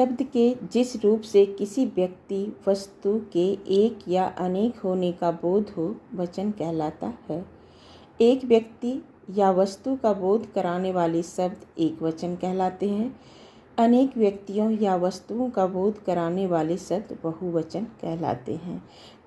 शब्द के जिस रूप से किसी व्यक्ति वस्तु के एक या अनेक होने का बोध हो वचन कहलाता है। एक व्यक्ति या वस्तु का बोध कराने वाले शब्द एक वचन कहलाते हैं। अनेक व्यक्तियों या वस्तुओं का बोध कराने वाले शब्द बहुवचन कहलाते हैं।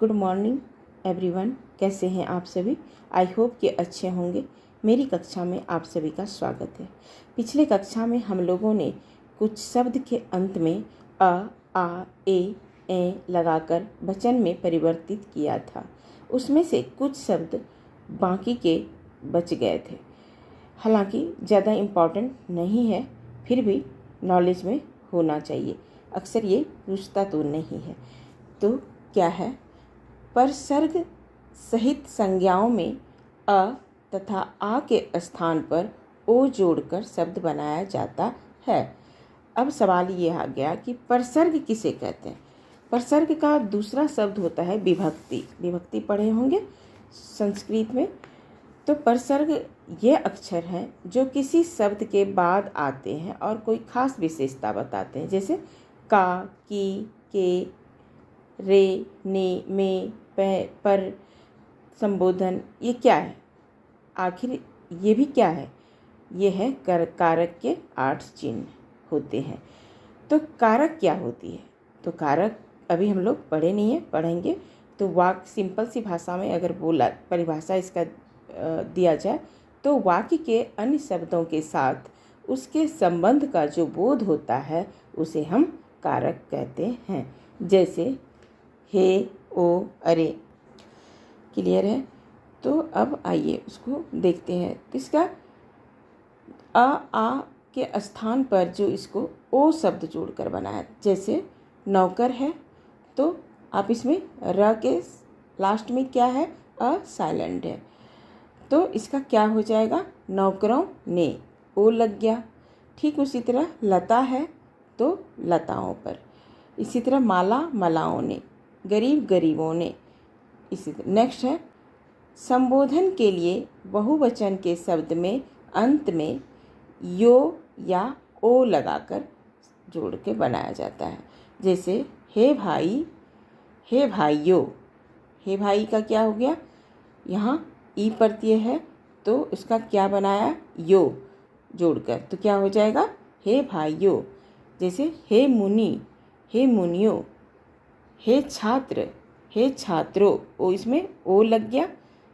गुड मॉर्निंग एवरीवन, कैसे हैं आप सभी? आई होप कि अच्छे होंगे। मेरी कक्षा में आप सभी का स्वागत है। पिछले कक्षा में हम लोगों ने कुछ शब्द के अंत में अ, आ, ए लगाकर वचन में परिवर्तित किया था। उसमें से कुछ शब्द बाकी के बच गए थे। हालांकि ज़्यादा इम्पॉर्टेंट नहीं है, फिर भी नॉलेज में होना चाहिए। अक्सर ये पूछता तो नहीं है। तो क्या है? परसर्ग सहित संज्ञाओं में अ तथा आ के स्थान पर ओ जोड़कर शब्द बनाया जाता है। अब सवाल ये आ गया कि परसर्ग किसे कहते हैं? परसर्ग का दूसरा शब्द होता है विभक्ति। विभक्ति पढ़े होंगे संस्कृत में। तो परसर्ग ये अक्षर हैं जो किसी शब्द के बाद आते हैं और कोई खास विशेषता बताते हैं, जैसे का, की, के, रे, ने, में, पर, संबोधन। ये क्या है? आखिर ये भी क्या है? ये है कारक के 8 चिन्ह होते हैं। तो कारक क्या होती है? तो कारक अभी हम लोग पढ़े नहीं है, पढ़ेंगे। तो वाक्य सिंपल सी भाषा में अगर बोला, परिभाषा इसका दिया जाए तो वाक्य के अन्य शब्दों के साथ उसके संबंध का जो बोध होता है उसे हम कारक कहते हैं। जैसे हे, ओ, अरे। क्लियर है? तो अब आइए उसको देखते हैं। तो इसका आ के स्थान पर जो इसको ओ शब्द जोड़कर बनाया, जैसे नौकर है तो आप इसमें र के लास्ट में क्या है? अ साइलेंट है, तो इसका क्या हो जाएगा? नौकरों ने, ओ लग गया। ठीक उसी तरह लता है तो लताओं पर। इसी तरह माला, मालाओं ने, गरीब, गरीबों ने। इसी तरह नेक्स्ट है संबोधन के लिए बहुवचन के शब्द में अंत में यो या ओ लगाकर जोड़ के बनाया जाता है। जैसे हे भाई, हे भाइयों। हे भाई का क्या हो गया? यहाँ ई प्रत्यय है तो उसका क्या बनाया? यो जोड़कर, तो क्या हो जाएगा? हे भाइयों। जैसे हे मुनि, हे मुनियों। हे छात्र, हे छात्रों। ओ इसमें ओ लग गया।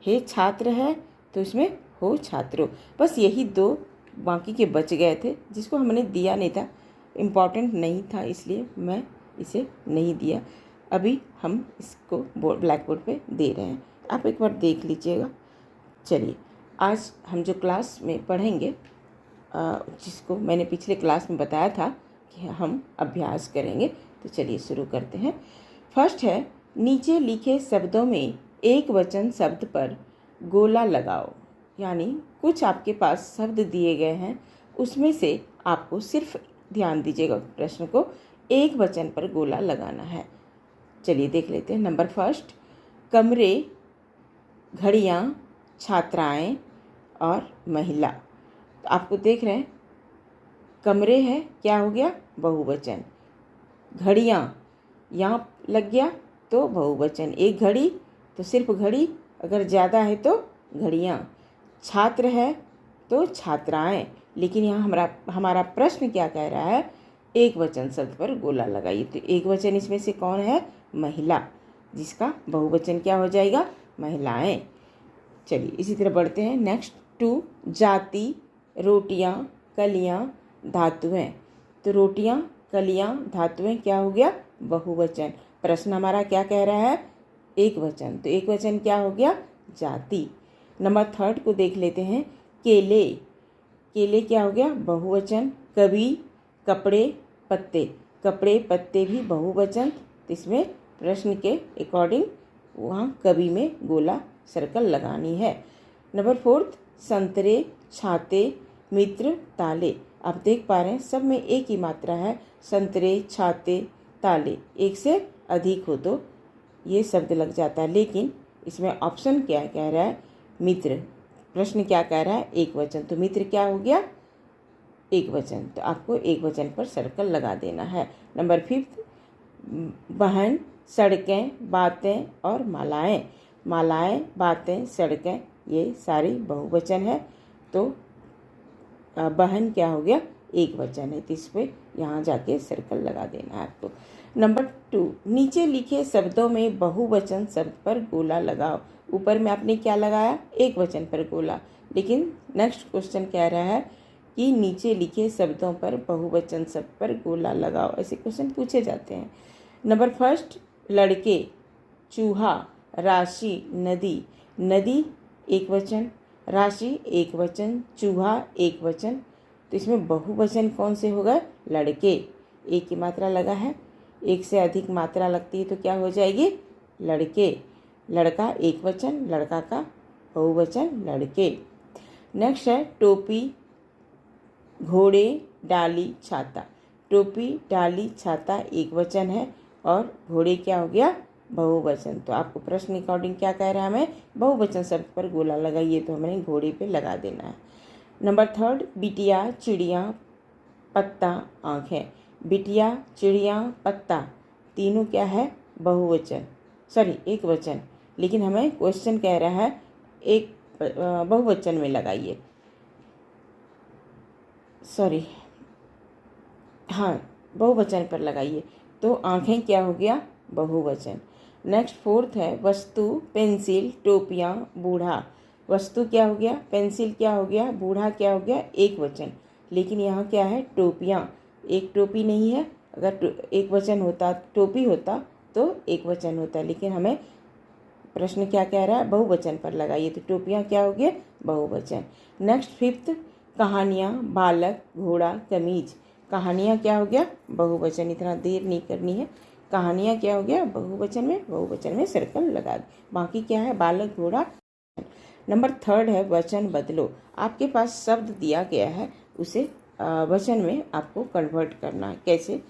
हे छात्र है तो इसमें हो छात्रों। बस यही 2 बाकी के बच गए थे जिसको हमने दिया नहीं था, इम्पॉर्टेंट नहीं था, इसलिए मैं इसे नहीं दिया। अभी हम इसको ब्लैक बोर्ड पे दे रहे हैं, आप एक बार देख लीजिएगा। चलिए, आज हम जो क्लास में पढ़ेंगे, जिसको मैंने पिछले क्लास में बताया था कि हम अभ्यास करेंगे, तो चलिए शुरू करते हैं। फर्स्ट है, नीचे लिखे शब्दों में एक वचन शब्द पर गोला लगाओ। यानी कुछ आपके पास शब्द दिए गए हैं, उसमें से आपको सिर्फ ध्यान दीजिएगा प्रश्न को, एक वचन पर गोला लगाना है। चलिए देख लेते हैं। नंबर फर्स्ट, कमरे, घड़ियाँ, छात्राएं और महिला। तो आपको देख रहे हैं कमरे है, क्या हो गया? बहुवचन। घड़ियाँ यहाँ लग गया तो बहुवचन। एक घड़ी तो सिर्फ घड़ी, अगर ज़्यादा है तो घड़ियाँ। छात्र है तो छात्राएं। लेकिन यहाँ हमारा प्रश्न क्या कह रहा है? एक वचन शब्द पर गोला लगाइए। तो एक वचन इसमें से कौन है? महिला, जिसका बहुवचन क्या हो जाएगा? महिलाएं। चलिए इसी तरह बढ़ते हैं। नेक्स्ट 2, जाति, रोटियां, कलियां, धातुएं। तो रोटियां, कलियां, धातुएं क्या हो गया? बहुवचन। प्रश्न हमारा क्या कह रहा है? एक वचन। तो एक वचन क्या हो गया? जाति। नंबर 3 को देख लेते हैं। केले, केले क्या हो गया? बहुवचन। कवि, कपड़े, पत्ते, कपड़े, पत्ते भी बहुवचन। तो इसमें प्रश्न के अकॉर्डिंग वहाँ कवि में गोला सर्कल लगानी है। नंबर 4, संतरे, छाते, मित्र, ताले। आप देख पा रहे हैं सब में एक ही मात्रा है, संतरे, छाते, ताले। एक से अधिक हो तो ये शब्द लग जाता है, लेकिन इसमें ऑप्शन क्या कह रहा है? मित्र। प्रश्न क्या कह रहा है? एक वचन। तो मित्र क्या हो गया? एक वचन, तो आपको एक वचन पर सर्कल लगा देना है। नंबर 5, बहन, सड़कें, बातें और मालाएं। मालाएं, बातें, सड़कें ये सारी बहुवचन है, तो बहन क्या हो गया, एक वचन है, तो इस पर यहाँ जाके सर्कल लगा देना है आपको। नंबर 2, नीचे लिखे शब्दों में बहुवचन शब्द पर गोला लगाओ। ऊपर में आपने क्या लगाया, एक वचन पर गोला, लेकिन नेक्स्ट क्वेश्चन कह रहा है कि नीचे लिखे शब्दों पर बहुवचन शब्द पर गोला लगाओ। ऐसे क्वेश्चन पूछे जाते हैं। नंबर 1, लड़के, चूहा, राशि, नदी। नदी एक वचन, राशि एक वचन, चूहा एक वचन, तो इसमें बहुवचन कौन से होगा, लड़के। एक की मात्रा लगा है, एक से अधिक मात्रा लगती है तो क्या हो जाएगी, लड़के। लड़का एक वचन, लड़का का बहुवचन लड़के। नेक्स्ट है टोपी, घोड़े, डाली, छाता। टोपी, डाली, छाता एक वचन है और घोड़े क्या हो गया, बहुवचन। तो आपको प्रश्न अकॉर्डिंग क्या कह रहा है, हमें बहुवचन शब्द पर गोला लगाइए, तो हमें घोड़े पे लगा देना है। नंबर 3, बिटिया, चिड़िया, पत्ता, आँखें। बिटिया, चिड़िया, पत्ता तीनों क्या है, बहुवचन, सॉरी एक वचन, लेकिन हमें क्वेश्चन कह रहा है एक बहुवचन में लगाइए, सॉरी हाँ बहुवचन पर लगाइए, तो आँखें क्या हो गया, बहुवचन। नेक्स्ट 4 है वस्तु, पेंसिल, टोपियाँ, बूढ़ा। वस्तु क्या हो गया, पेंसिल क्या हो गया, बूढ़ा क्या हो गया, एक वचन, लेकिन यहाँ क्या है, टोपियाँ, एक टोपी नहीं है। अगर एक वचन होता, टोपी होता तो एक वचन होता, लेकिन हमें प्रश्न क्या कह रहा है, बहुवचन पर लगाइए, तो टोपियाँ क्या हो गया, बहुवचन। नेक्स्ट 5, कहानियाँ, बालक, घोड़ा, कमीज। कहानियाँ क्या हो गया, बहुवचन, इतना देर नहीं करनी है। कहानियाँ क्या हो गया, बहुवचन में सर्कल लगा दे। बाकी क्या है, बालक, घोड़ा। नंबर 3 है वचन बदलो। आपके पास शब्द दिया गया है, उसे वचन में आपको कन्वर्ट करना है। कैसे,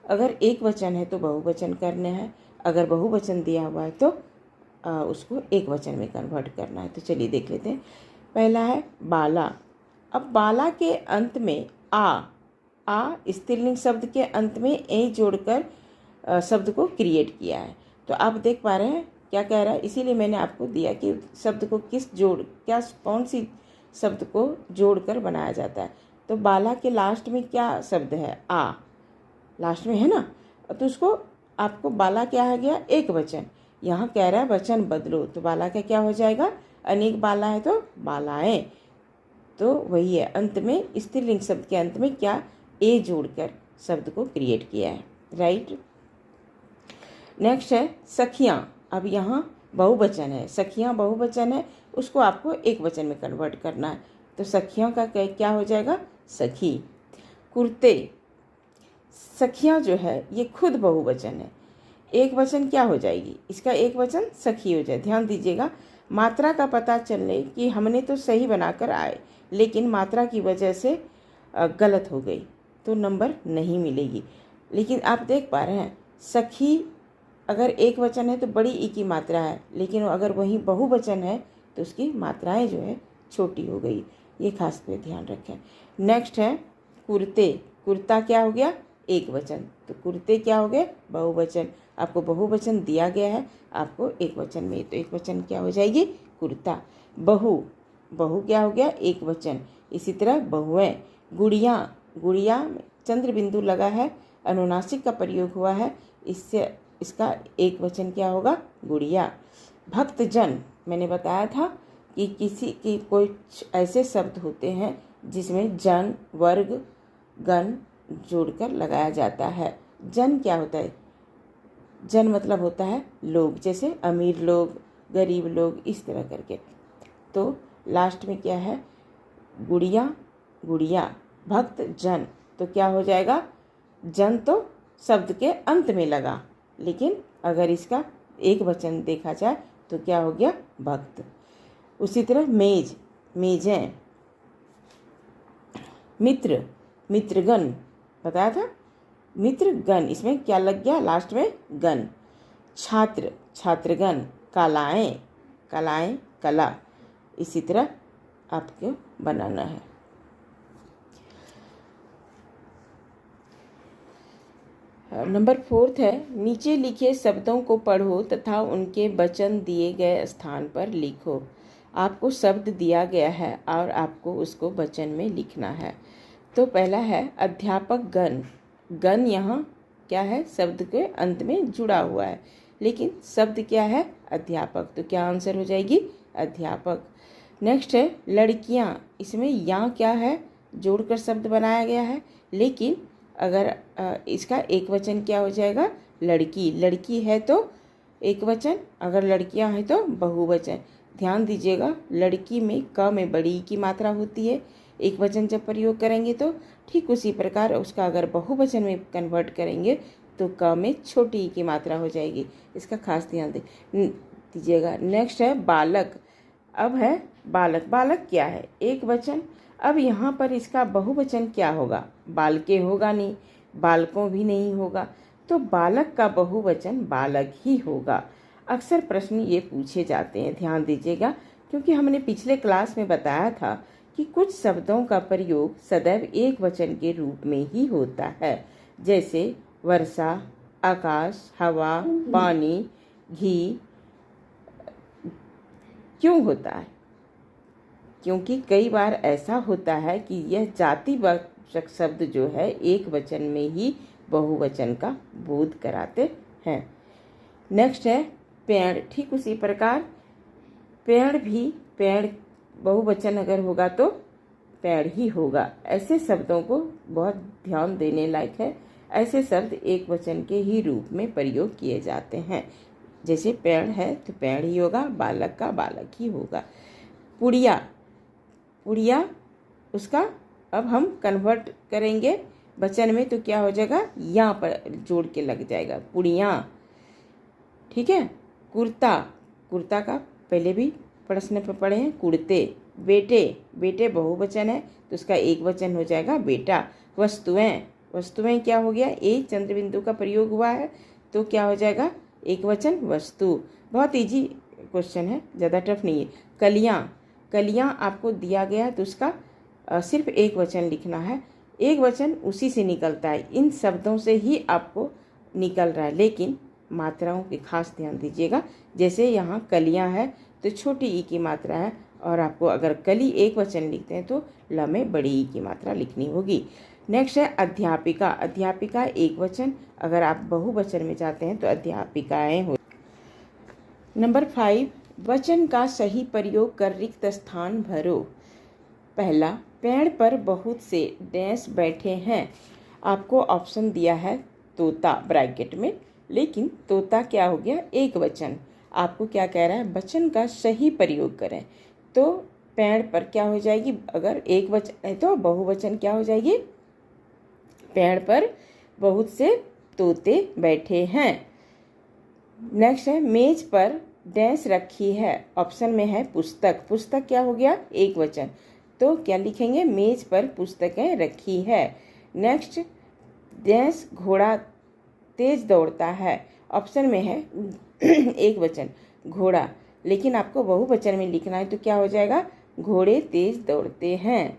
अगर एक वचन है तो बहुवचन करना है, अगर बहुवचन दिया हुआ है तो उसको एक वचन में कन्वर्ट करना है। तो चलिए देख लेते हैं। पहला है बाला। अब बाला के अंत में आ स्त्रीलिंग शब्द के अंत में ए जोड़कर शब्द को क्रिएट किया है। तो आप देख पा रहे हैं क्या कह रहा है, इसीलिए मैंने आपको दिया कि शब्द को कौन सी शब्द को जोड़कर बनाया जाता है। तो बाला के लास्ट में क्या शब्द है, आ लास्ट में है ना, तो उसको आपको बाला क्या आ गया, एक वचन। यहाँ कह रहा है वचन बदलो, तो बाला का क्या हो जाएगा, अनेक बाला है तो बालाएं, तो वही है, अंत में स्त्रीलिंग शब्द के अंत में क्या, ए जोड़कर शब्द को क्रिएट किया है, राइट। नेक्स्ट है सखियाँ। अब यहाँ बहुवचन है, सखियाँ बहुवचन है, उसको आपको एक वचन में कन्वर्ट करना है, तो सखियों का क्या हो जाएगा, सखी। कुर्ते, सखियाँ जो है ये खुद बहुवचन है, एक वचन क्या हो जाएगी, इसका एक वचन सखी हो जाए। ध्यान दीजिएगा, मात्रा का पता चलने कि हमने तो सही बनाकर आए, लेकिन मात्रा की वजह से गलत हो गई तो नंबर नहीं मिलेगी। लेकिन आप देख पा रहे हैं, सखी अगर एक वचन है तो बड़ी ई की मात्रा है, लेकिन अगर वही बहुवचन है तो उसकी मात्राएं जो है छोटी हो गई, ये खास पे ध्यान रखें। नेक्स्ट है कुर्ते। कुर्ता क्या हो गया, एक वचन, तो कुर्ते क्या हो गए, बहुवचन। आपको बहुवचन दिया गया है, आपको एक वचन में, तो एक वचन क्या हो जाएगी, कुर्ता। बहू, बहू क्या हो गया, एक वचन। इसी तरह बहुएं। गुड़िया, गुड़िया में चंद्र बिंदु लगा है, अनुनासिक का प्रयोग हुआ है, इससे इसका एक वचन क्या होगा, गुड़िया। भक्तजन, मैंने बताया था कि किसी की कुछ ऐसे शब्द होते हैं जिसमें जन, वर्ग, गण जोड़कर लगाया जाता है। जन क्या होता है, जन मतलब होता है लोग, जैसे अमीर लोग, गरीब लोग, इस तरह करके। तो लास्ट में क्या है, गुड़िया, गुड़िया, भक्त जन, तो क्या हो जाएगा, जन तो शब्द के अंत में लगा, लेकिन अगर इसका एक वचन देखा जाए तो क्या हो गया, भक्त। उसी तरह मेज, मेजें। मित्र, मित्रगण, बताया था, मित्रगण, इसमें क्या लग गया, लास्ट में गण। छात्र, छात्रगण। कलाएं, कलाएं, कला। इसी तरह आपको बनाना है। नंबर 4 है, नीचे लिखे शब्दों को पढ़ो तथा उनके वचन दिए गए स्थान पर लिखो। आपको शब्द दिया गया है और आपको उसको वचन में लिखना है। तो पहला है अध्यापक गण। गण यहाँ क्या है, शब्द के अंत में जुड़ा हुआ है, लेकिन शब्द क्या है, अध्यापक। तो क्या आंसर हो जाएगी, अध्यापक। नेक्स्ट है लड़कियाँ। इसमें यहाँ क्या है, जोड़कर शब्द बनाया गया है, लेकिन अगर इसका एक वचन क्या हो जाएगा, लड़की। लड़की है तो एक वचन, अगर लड़कियां हैं तो बहुवचन। ध्यान दीजिएगा, लड़की में क में बड़ी की मात्रा होती है एक वचन जब प्रयोग करेंगे तो, ठीक उसी प्रकार उसका अगर बहुवचन में कन्वर्ट करेंगे तो क में छोटी की मात्रा हो जाएगी। इसका खास ध्यान दीजिएगा। नेक्स्ट है बालक। अब है बालक। बालक क्या है, एक वचन। अब यहाँ पर इसका बहुवचन क्या होगा, बालके होगा नहीं, बालकों भी नहीं होगा, तो बालक का बहुवचन बालक ही होगा। अक्सर प्रश्न ये पूछे जाते हैं, ध्यान दीजिएगा, क्योंकि हमने पिछले क्लास में बताया था कि कुछ शब्दों का प्रयोग सदैव एक वचन के रूप में ही होता है, जैसे वर्षा, आकाश, हवा, पानी, घी। क्यों होता है, क्योंकि कई बार ऐसा होता है कि यह जातिवाचक शब्द जो है एक वचन में ही बहुवचन का बोध कराते हैं। नेक्स्ट है पेड़। ठीक उसी प्रकार पेड़ भी, पेड़ बहुवचन अगर होगा तो पेड़ ही होगा। ऐसे शब्दों को बहुत ध्यान देने लायक है। ऐसे शब्द एक वचन के ही रूप में प्रयोग किए जाते हैं। जैसे पेड़ है तो पेड़ ही होगा, बालक का बालक ही होगा। पुड़िया। पुड़िया उसका अब हम कन्वर्ट करेंगे वचन में तो क्या हो जाएगा, यहाँ पर जोड़ के लग जाएगा, पुड़िया। ठीक है। कुर्ता। कुर्ता का पहले भी प्रश्न पे पढ़े हैं, कुर्ते। बेटे। बेटे बहुवचन है तो उसका एक वचन हो जाएगा बेटा। वस्तुएं। वस्तुएं क्या हो गया, एक चंद्र बिंदु का प्रयोग हुआ है तो क्या हो जाएगा, एक वचन वस्तु। बहुत इजी क्वेश्चन है, ज़्यादा टफ नहीं है। कलियाँ। कलियाँ आपको दिया गया है तो उसका सिर्फ एक वचन लिखना है। एक वचन उसी से निकलता है, इन शब्दों से ही आपको निकल रहा है, लेकिन मात्राओं के खास ध्यान दीजिएगा। जैसे यहाँ कलियाँ है तो छोटी ई की मात्रा है, और आपको अगर कली एक वचन लिखते हैं तो ल में बड़ी ई की मात्रा लिखनी होगी। नेक्स्ट है अध्यापिका। अध्यापिका एक वचन, अगर आप बहुवचन में जाते हैं तो अध्यापिकाएं हो। नंबर 5, वचन का सही प्रयोग कर रिक्त स्थान भरो। पहला, पेड़ पर बहुत से डैश बैठे हैं। आपको ऑप्शन दिया है तोता ब्रैकेट में, लेकिन तोता क्या हो गया, एक वचन। आपको क्या कह रहा है, वचन का सही प्रयोग करें। तो पेड़ पर क्या हो जाएगी, अगर एक वचन है तो बहुवचन क्या हो जाएगी, पेड़ पर बहुत से तोते बैठे हैं। नेक्स्ट है मेज पर डैश रखी है। ऑप्शन में है पुस्तक। पुस्तक क्या हो गया, एक वचन, तो क्या लिखेंगे, मेज पर पुस्तकें रखी है। नेक्स्ट, डैश घोड़ा तेज दौड़ता है। ऑप्शन में है एक वचन घोड़ा, लेकिन आपको बहुवचन में लिखना है तो क्या हो जाएगा, घोड़े तेज दौड़ते हैं।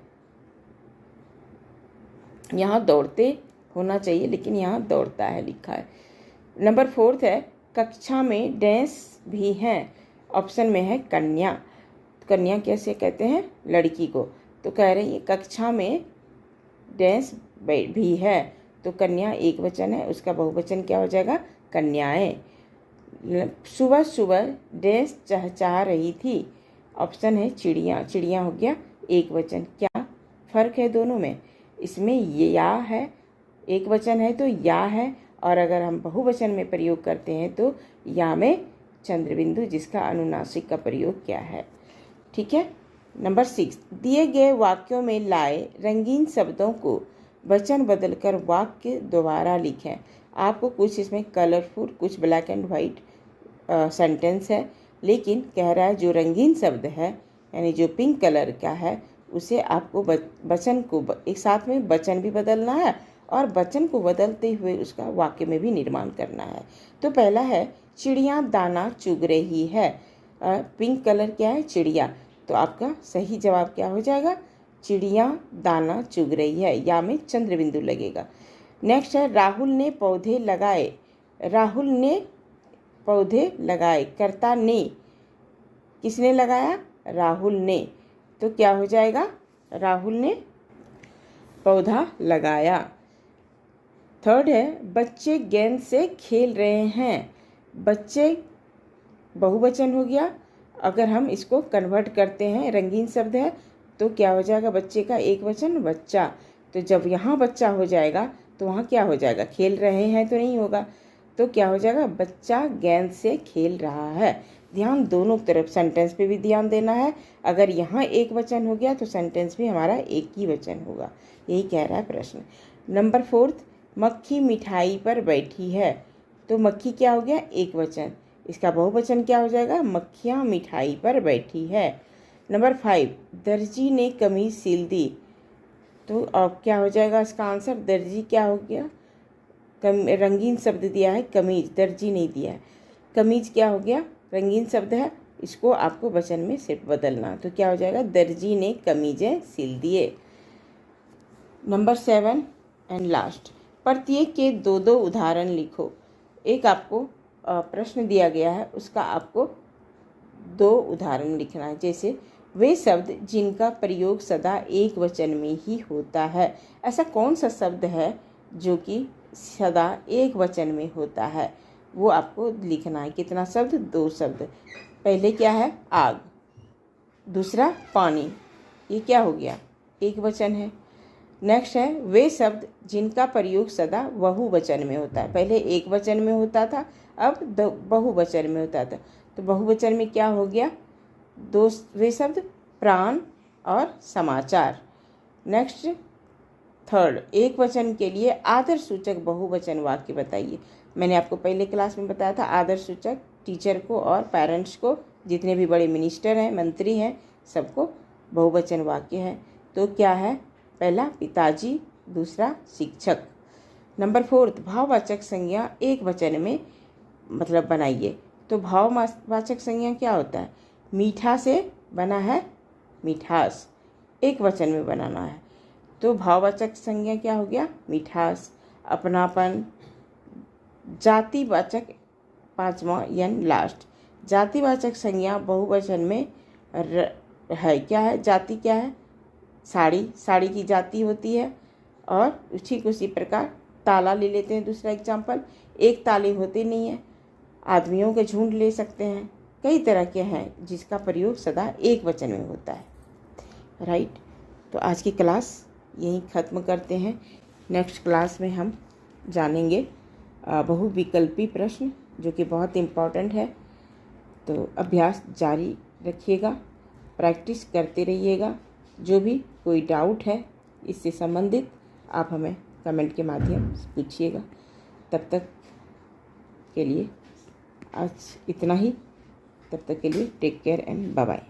यहाँ दौड़ते होना चाहिए, लेकिन यहाँ दौड़ता है लिखा है। नंबर 4 है कक्षा में डैश भी हैं। ऑप्शन में है कन्या। कन्या कैसे कहते हैं, लड़की को, तो कह रहे हैं कक्षा में डैश भी है, तो कन्या एक वचन है, उसका बहुवचन क्या हो जाएगा, कन्याएं। सुबह सुबह डैश चहचहा रही थी। ऑप्शन है चिड़िया। चिड़िया हो गया एक वचन। क्या फर्क है दोनों में, इसमें ये या है, एक वचन है तो या है, और अगर हम बहुवचन में प्रयोग करते हैं तो या में चंद्रबिंदु जिसका अनुनासिक का प्रयोग क्या है। ठीक है। नंबर 6, दिए गए वाक्यों में लाए रंगीन शब्दों को वचन बदलकर वाक्य दोबारा लिखें। आपको कुछ इसमें कलरफुल, कुछ ब्लैक एंड वाइट सेंटेंस है, लेकिन कह रहा है जो रंगीन शब्द है यानी जो पिंक कलर का है उसे आपको वचन को एक साथ में वचन भी बदलना है और वचन को बदलते हुए उसका वाक्य में भी निर्माण करना है। तो पहला है चिड़िया दाना चुग रही है। पिंक कलर क्या है, चिड़िया, तो आपका सही जवाब क्या हो जाएगा, चिड़िया दाना चुग रही है, या में चंद्र बिंदु लगेगा। नेक्स्ट है राहुल ने पौधे लगाए। राहुल ने पौधे लगाए, कर्ता ने, किसने लगाया? राहुल ने। तो क्या हो जाएगा? राहुल ने पौधा लगाया। थर्ड है बच्चे गेंद से खेल रहे हैं। बच्चे बहुवचन हो गया। अगर हम इसको कन्वर्ट करते हैं, रंगीन शब्द है, तो क्या हो जाएगा? बच्चे का एक वचन बच्चा। तो जब यहाँ बच्चा हो जाएगा तो वहाँ क्या हो जाएगा? खेल रहे हैं तो नहीं होगा, तो क्या हो जाएगा? बच्चा गेंद से खेल रहा है। ध्यान दोनों तरफ, सेंटेंस पे भी ध्यान देना है। अगर यहाँ एक वचन हो गया तो सेंटेंस भी हमारा एक ही वचन होगा। यही कह रहा है प्रश्न। नंबर 4, मक्खी मिठाई पर बैठी है। तो मक्खी क्या हो गया? एक वचन। इसका बहुवचन क्या हो जाएगा? मक्खियाँ मिठाई पर बैठी है। नंबर 5, दर्जी ने कमीज सिल दी। तो अब क्या हो जाएगा इसका आंसर? दर्जी क्या हो गया? रंगीन शब्द दिया है कमीज, दर्जी नहीं दिया है। कमीज क्या हो गया? रंगीन शब्द है, इसको आपको वचन में सिर्फ बदलना। तो क्या हो जाएगा? दर्जी ने कमीजें सिल दिए। नंबर 7 एंड लास्ट, प्रत्येक के 2-2 उदाहरण लिखो। एक आपको प्रश्न दिया गया है, उसका आपको 2 उदाहरण लिखना है। जैसे वे शब्द जिनका प्रयोग सदा एक वचन में ही होता है। ऐसा कौन सा शब्द है जो कि सदा एक वचन में होता है? वो आपको लिखना है। कितना शब्द? 2 शब्द। पहले क्या है? आग। दूसरा पानी। ये क्या हो गया? एक वचन है। नेक्स्ट है वे शब्द जिनका प्रयोग सदा बहुवचन में होता है। पहले एक वचन में होता था, अब बहुवचन में होता था। तो बहुवचन में क्या हो गया? 2 वे शब्द, प्राण और समाचार। नेक्स्ट थर्ड, एक वचन के लिए आदर सूचक बहुवचन वाक्य बताइए। मैंने आपको पहले क्लास में बताया था, आदर सूचक टीचर को और पेरेंट्स को, जितने भी बड़े मिनिस्टर हैं, मंत्री हैं, सबको बहुवचन वाक्य है। तो क्या है? पहला पिताजी, दूसरा शिक्षक। नंबर 4, भाववाचक संज्ञा एक वचन में मतलब बनाइए। तो भाववाचक संज्ञा क्या होता है? मीठा से बना है मिठास, एक वचन में बनाना है। तो भाववाचक संज्ञा क्या हो गया? मिठास, अपनापन। जातिवाचक 5वां यानी लास्ट, जातिवाचक संज्ञा बहुवचन में है। क्या है? जाति क्या है? साड़ी, साड़ी की जाति होती है। और ठीक उसी प्रकार ताला ले लेते हैं, दूसरा एग्जाम्पल। एक ताले होते नहीं है, आदमियों के झुंड ले सकते हैं। कई तरह के हैं जिसका प्रयोग सदा एक वचन में होता है। राइट। तो आज की क्लास यहीं ख़त्म करते हैं। नेक्स्ट क्लास में हम जानेंगे बहुविकल्पी प्रश्न, जो कि बहुत इम्पॉर्टेंट है। तो अभ्यास जारी रखिएगा, प्रैक्टिस करते रहिएगा। जो भी कोई डाउट है इससे संबंधित, आप हमें कमेंट के माध्यम से पूछिएगा। तब तक के लिए आज इतना ही। तब तक के लिए take care and bye bye.